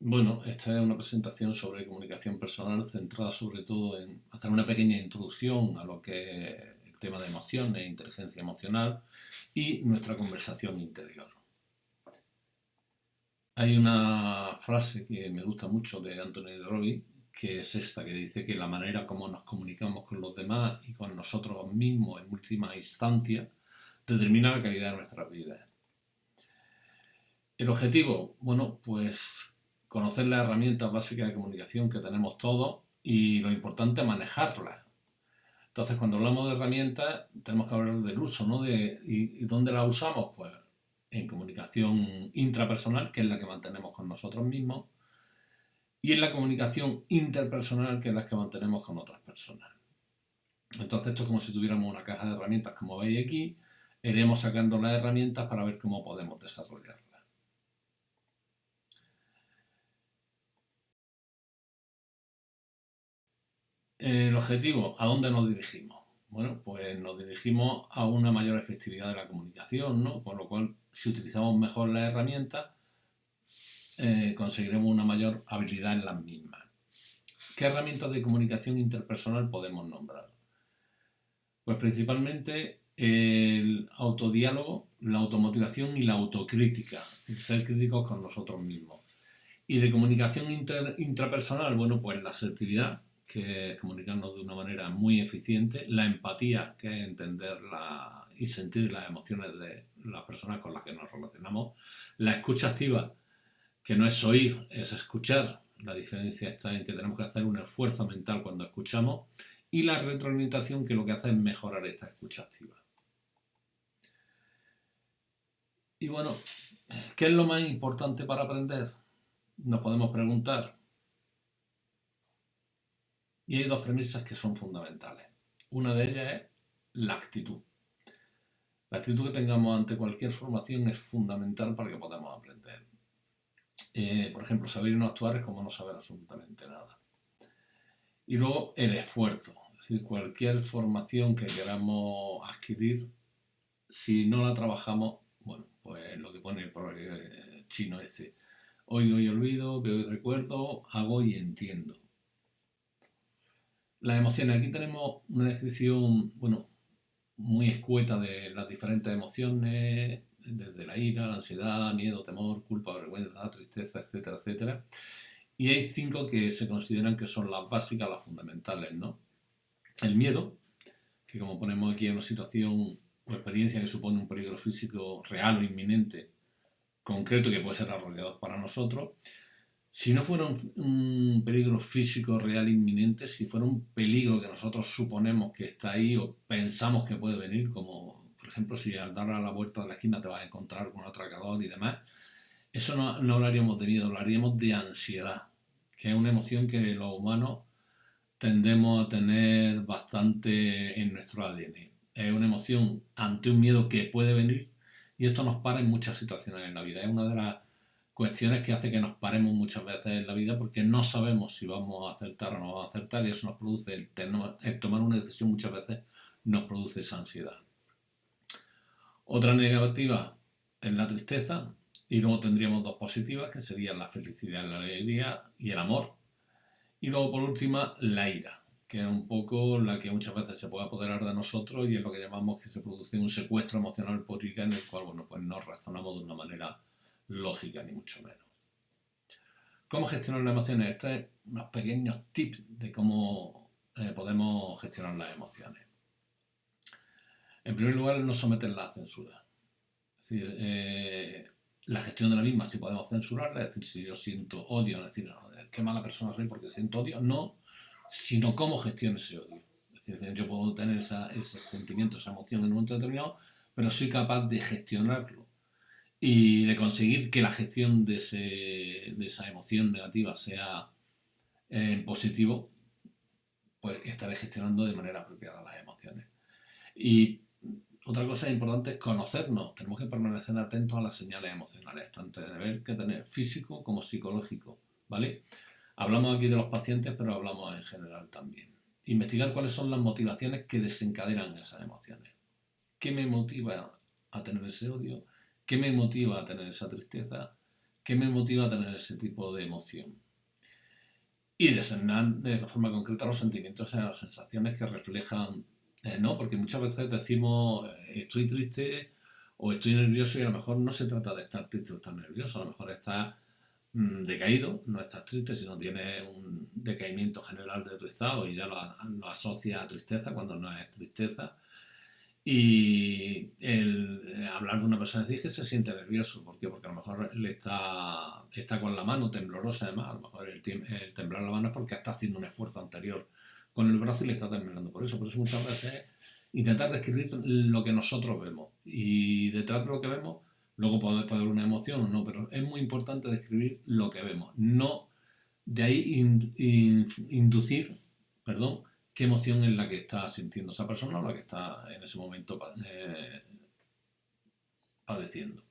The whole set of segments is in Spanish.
Bueno, esta es una presentación sobre comunicación personal centrada sobre todo en hacer una pequeña introducción a lo que es el tema de emociones, inteligencia emocional y nuestra conversación interior. Hay una frase que me gusta mucho de Anthony Robbins, que es esta, que dice que la manera como nos comunicamos con los demás y con nosotros mismos en última instancia determina la calidad de nuestras vidas. El objetivo, bueno, pues conocer las herramientas básicas de comunicación que tenemos todos y lo importante es manejarlas. Entonces, cuando hablamos de herramientas, tenemos que hablar del uso, ¿no? ¿Y dónde las usamos? Pues en comunicación intrapersonal, que es la que mantenemos con nosotros mismos, y en la comunicación interpersonal, que es la que mantenemos con otras personas. Entonces, esto es como si tuviéramos una caja de herramientas, como veis aquí, iremos sacando las herramientas para ver cómo podemos desarrollarlas. El objetivo, ¿a dónde nos dirigimos? Bueno, pues nos dirigimos a una mayor efectividad de la comunicación, ¿no? Con lo cual, si utilizamos mejor las herramientas, conseguiremos una mayor habilidad en las mismas. ¿Qué herramientas de comunicación interpersonal podemos nombrar? Pues principalmente el autodiálogo, la automotivación y la autocrítica, es decir, ser críticos con nosotros mismos. Y de comunicación intrapersonal, bueno, pues la asertividad, que es comunicarnos de una manera muy eficiente, la empatía, que es entender y sentir las emociones de las personas con las que nos relacionamos, la escucha activa, que no es oír, es escuchar. La diferencia está en que tenemos que hacer un esfuerzo mental cuando escuchamos, y la retroalimentación, que lo que hace es mejorar esta escucha activa. Y bueno, ¿qué es lo más importante para aprender? Nos podemos preguntar. Y hay dos premisas que son fundamentales. Una de ellas es la actitud. La actitud que tengamos ante cualquier formación es fundamental para que podamos aprender. Por ejemplo, saber no actuar es como no saber absolutamente nada. Y luego el esfuerzo. Es decir, cualquier formación que queramos adquirir, si no la trabajamos, bueno, pues lo que pone el chino este. Oigo y olvido, veo y recuerdo, hago y entiendo. Las emociones. Aquí tenemos una descripción, bueno, muy escueta de las diferentes emociones, desde la ira, la ansiedad, miedo, temor, culpa, vergüenza, tristeza, etcétera, etcétera. Y hay 5 que se consideran que son las básicas, las fundamentales, ¿no? El miedo, que como ponemos aquí, es una situación o experiencia que supone un peligro físico real o inminente, concreto, que puede ser arrollador para nosotros. Si no fuera un peligro físico real inminente, si fuera un peligro que nosotros suponemos que está ahí o pensamos que puede venir, como por ejemplo si al dar a la vuelta de la esquina te vas a encontrar con un atracador y demás, eso no hablaríamos de miedo, hablaríamos de ansiedad, que es una emoción que los humanos tendemos a tener bastante en nuestro ADN. Es una emoción ante un miedo que puede venir, y esto nos para en muchas situaciones en la vida. Es una de las cuestiones que hace que nos paremos muchas veces en la vida, porque no sabemos si vamos a acertar o no vamos a acertar, y eso nos produce, el tomar una decisión muchas veces nos produce esa ansiedad. Otra negativa es la tristeza, y luego tendríamos dos positivas, que serían la felicidad, la alegría y el amor. Y luego, por última, la ira, que es un poco la que muchas veces se puede apoderar de nosotros, y es lo que llamamos que se produce un secuestro emocional por ira, en el cual, bueno, pues no razonamos de una manera lógica, ni mucho menos. ¿Cómo gestionar las emociones? Estos son unos pequeños tips de cómo podemos gestionar las emociones. En primer lugar, no someterlas a censura. Es decir, la gestión de la misma, si podemos censurarla, es decir, si yo siento odio, es decir, no, qué mala persona soy porque siento odio, no, sino cómo gestiono ese odio. Es decir, yo puedo tener ese sentimiento, esa emoción en un momento determinado, pero soy capaz de gestionarlo y de conseguir que la gestión de esa emoción negativa sea en positivo, pues estaré gestionando de manera apropiada las emociones. Y otra cosa importante es conocernos. Tenemos que permanecer atentos a las señales emocionales, tanto de nivel que tener físico como psicológico, ¿vale? Hablamos aquí de los pacientes, pero hablamos en general también. Investigar cuáles son las motivaciones que desencadenan esas emociones. ¿Qué me motiva a tener ese odio? ¿Qué me motiva a tener esa tristeza? ¿Qué me motiva a tener ese tipo de emoción? Y designar de forma concreta los sentimientos y las sensaciones que reflejan, ¿no? Porque muchas veces decimos estoy triste o estoy nervioso y a lo mejor no se trata de estar triste o estar nervioso, a lo mejor estás decaído, no estás triste, sino tienes un decaimiento general de tu estado y ya lo asocias a tristeza cuando no es tristeza. Y el hablar de una persona decir que se siente nervioso, ¿por qué? Porque a lo mejor está con la mano temblorosa, además, a lo mejor el temblar la mano es porque está haciendo un esfuerzo anterior con el brazo y le está temblando. Por eso muchas veces intentar describir lo que nosotros vemos y detrás de lo que vemos, luego puede haber una emoción o no, pero es muy importante describir lo que vemos, no de ahí inducir, perdón, qué emoción es la que está sintiendo esa persona o la que está en ese momento padeciendo.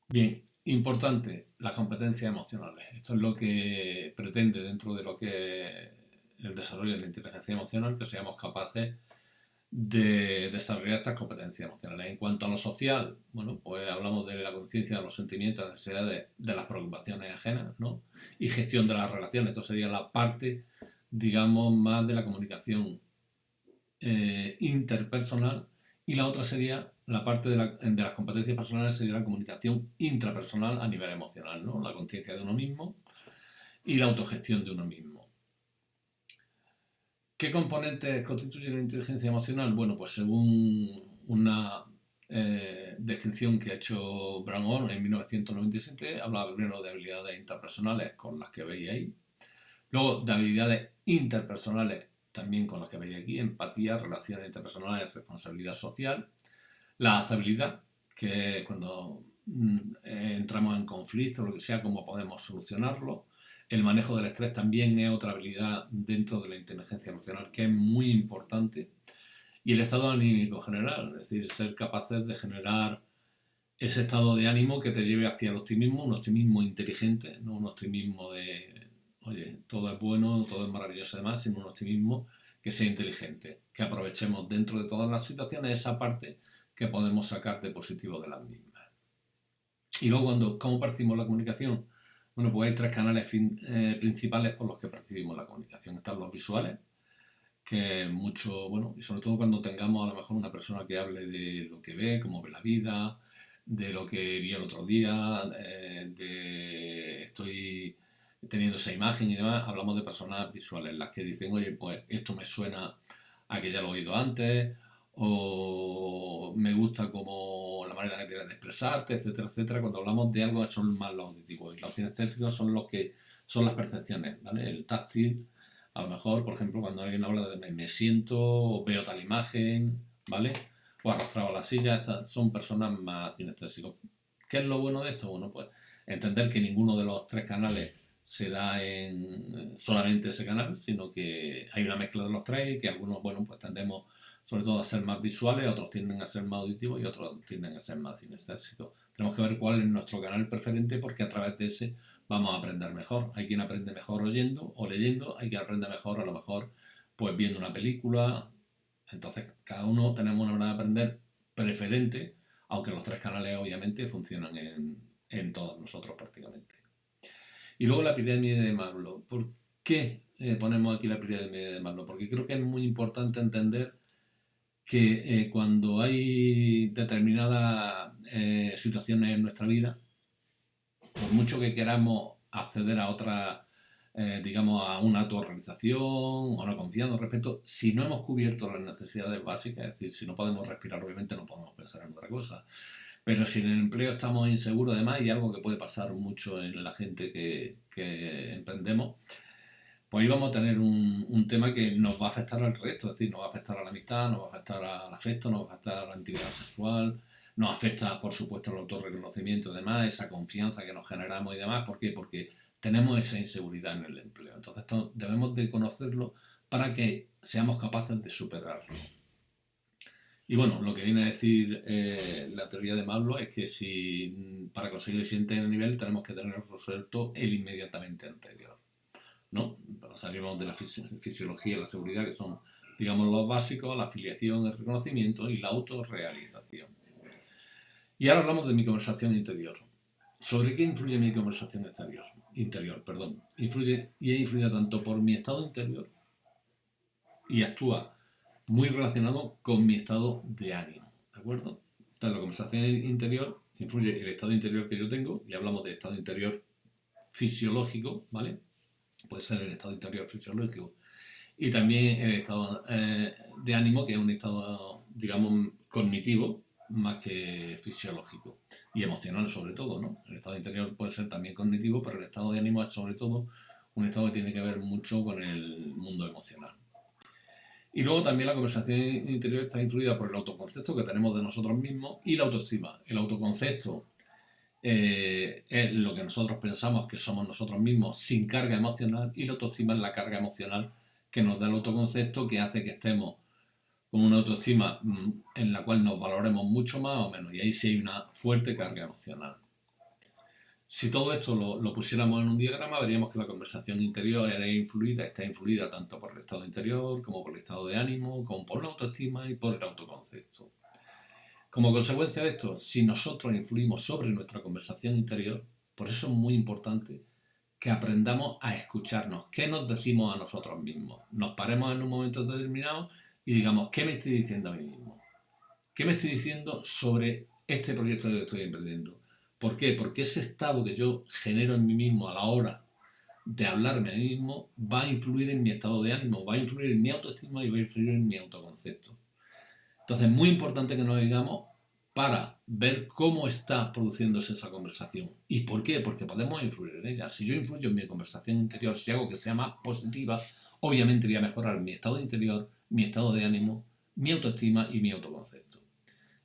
Bien, importante, las competencias emocionales. Esto es lo que pretende dentro de lo que es el desarrollo de la inteligencia emocional, que seamos capaces de desarrollar estas competencias emocionales. En cuanto a lo social, bueno, pues hablamos de la conciencia de los sentimientos, las necesidades, de las preocupaciones ajenas, ¿no? Y gestión de las relaciones. Esto sería la parte, digamos, más de la comunicación interpersonal, y la otra sería la parte de las competencias personales, sería la comunicación intrapersonal a nivel emocional, ¿no? La conciencia de uno mismo y la autogestión de uno mismo. ¿Qué componentes constituyen la inteligencia emocional? Bueno, pues según una descripción que ha hecho Brown en 1997, hablaba primero de habilidades interpersonales con las que veis ahí, luego de habilidades interpersonales también con las que veis aquí, empatía, relaciones interpersonales, responsabilidad social, la adaptabilidad, que es cuando entramos en conflicto, lo que sea, cómo podemos solucionarlo. El manejo del estrés también es otra habilidad dentro de la inteligencia emocional que es muy importante. Y el estado anímico general, es decir, ser capaces de generar ese estado de ánimo que te lleve hacia el optimismo, un optimismo inteligente, no un optimismo de, oye, todo es bueno, todo es maravilloso y demás, sino un optimismo que sea inteligente, que aprovechemos dentro de todas las situaciones esa parte que podemos sacar de positivo de las mismas. Y luego, ¿cómo percibimos la comunicación? Bueno, pues hay tres canales principales por los que percibimos la comunicación. Están los visuales, que mucho, bueno, y sobre todo cuando tengamos a lo mejor una persona que hable de lo que ve, cómo ve la vida, de lo que vi el otro día, de estoy teniendo esa imagen y demás, hablamos de personas visuales, las que dicen, oye, pues esto me suena a que ya lo he oído antes, o me gusta como la manera que tienes de expresarte, etcétera, etcétera. Cuando hablamos de algo son más los auditivos y los kinestéticos son los que son las percepciones, ¿vale? El táctil, a lo mejor, por ejemplo, cuando alguien habla de me siento, veo tal imagen, ¿vale? O arrastrado a la silla, estas son personas más kinestésicos. ¿Qué es lo bueno de esto? Bueno, pues entender que ninguno de los tres canales se da en solamente ese canal, sino que hay una mezcla de los tres y que algunos, bueno, pues tendemos sobre todo a ser más visuales, otros tienden a ser más auditivos y otros tienden a ser más kinestésicos. Tenemos que ver cuál es nuestro canal preferente porque a través de ese vamos a aprender mejor. Hay quien aprende mejor oyendo o leyendo, hay quien aprende mejor a lo mejor pues viendo una película. Entonces cada uno tenemos una manera de aprender preferente, aunque los tres canales obviamente funcionan en todos nosotros prácticamente. Y luego la pirámide de Maslow. ¿Por qué ponemos aquí la pirámide de Maslow? Porque creo que es muy importante entender que cuando hay determinadas situaciones en nuestra vida, por mucho que queramos acceder a otra, digamos, a una autorrealización o una confianza al respecto, si no hemos cubierto las necesidades básicas, es decir, si no podemos respirar, obviamente no podemos pensar en otra cosa. Pero si en el empleo estamos inseguros, además, y algo que puede pasar mucho en la gente que emprendemos, pues ahí vamos a tener un tema que nos va a afectar al resto, es decir, nos va a afectar a la amistad, nos va a afectar al afecto, nos va a afectar a la intimidad sexual, nos afecta, por supuesto, al autorreconocimiento y demás, esa confianza que nos generamos y demás. ¿Por qué? Porque tenemos esa inseguridad en el empleo. Entonces esto debemos de conocerlo para que seamos capaces de superarlo. Y bueno, lo que viene a decir la teoría de Maslow es que si para conseguir el siguiente nivel tenemos que tener resuelto el inmediatamente anterior, ¿no? Salimos de la fisiología y la seguridad, que son, digamos, los básicos, la afiliación, el reconocimiento y la autorrealización. Y ahora hablamos de mi conversación interior. ¿Sobre qué influye mi conversación interior? Influye y es influida tanto por mi estado interior y actúa muy relacionado con mi estado de ánimo, ¿de acuerdo? Entonces, la conversación interior influye el estado interior que yo tengo, y hablamos de estado interior fisiológico, ¿vale? Puede ser el estado interior fisiológico y también el estado de ánimo, que es un estado, digamos, cognitivo más que fisiológico y emocional sobre todo, ¿no? El estado interior puede ser también cognitivo, pero el estado de ánimo es sobre todo un estado que tiene que ver mucho con el mundo emocional. Y luego también la conversación interior está influida por el autoconcepto que tenemos de nosotros mismos y la autoestima. El autoconcepto es lo que nosotros pensamos que somos nosotros mismos sin carga emocional, y la autoestima es la carga emocional que nos da el autoconcepto, que hace que estemos con una autoestima en la cual nos valoremos mucho más o menos, y ahí sí hay una fuerte carga emocional. Si todo esto lo pusiéramos en un diagrama, veríamos que la conversación interior está influida tanto por el estado interior como por el estado de ánimo, como por la autoestima y por el autoconcepto. Como consecuencia de esto, si nosotros influimos sobre nuestra conversación interior, por eso es muy importante que aprendamos a escucharnos. ¿Qué nos decimos a nosotros mismos? Nos paremos en un momento determinado y digamos, ¿qué me estoy diciendo a mí mismo? ¿Qué me estoy diciendo sobre este proyecto que estoy emprendiendo? ¿Por qué? Porque ese estado que yo genero en mí mismo a la hora de hablarme a mí mismo va a influir en mi estado de ánimo, va a influir en mi autoestima y va a influir en mi autoconcepto. Entonces es muy importante que nos digamos para ver cómo está produciéndose esa conversación. ¿Y por qué? Porque podemos influir en ella. Si yo influyo en mi conversación interior, si hago que sea más positiva, obviamente voy a mejorar mi estado interior, mi estado de ánimo, mi autoestima y mi autoconcepto.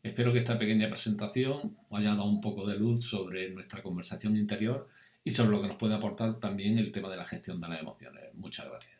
Espero que esta pequeña presentación haya dado un poco de luz sobre nuestra conversación interior y sobre lo que nos puede aportar también el tema de la gestión de las emociones. Muchas gracias.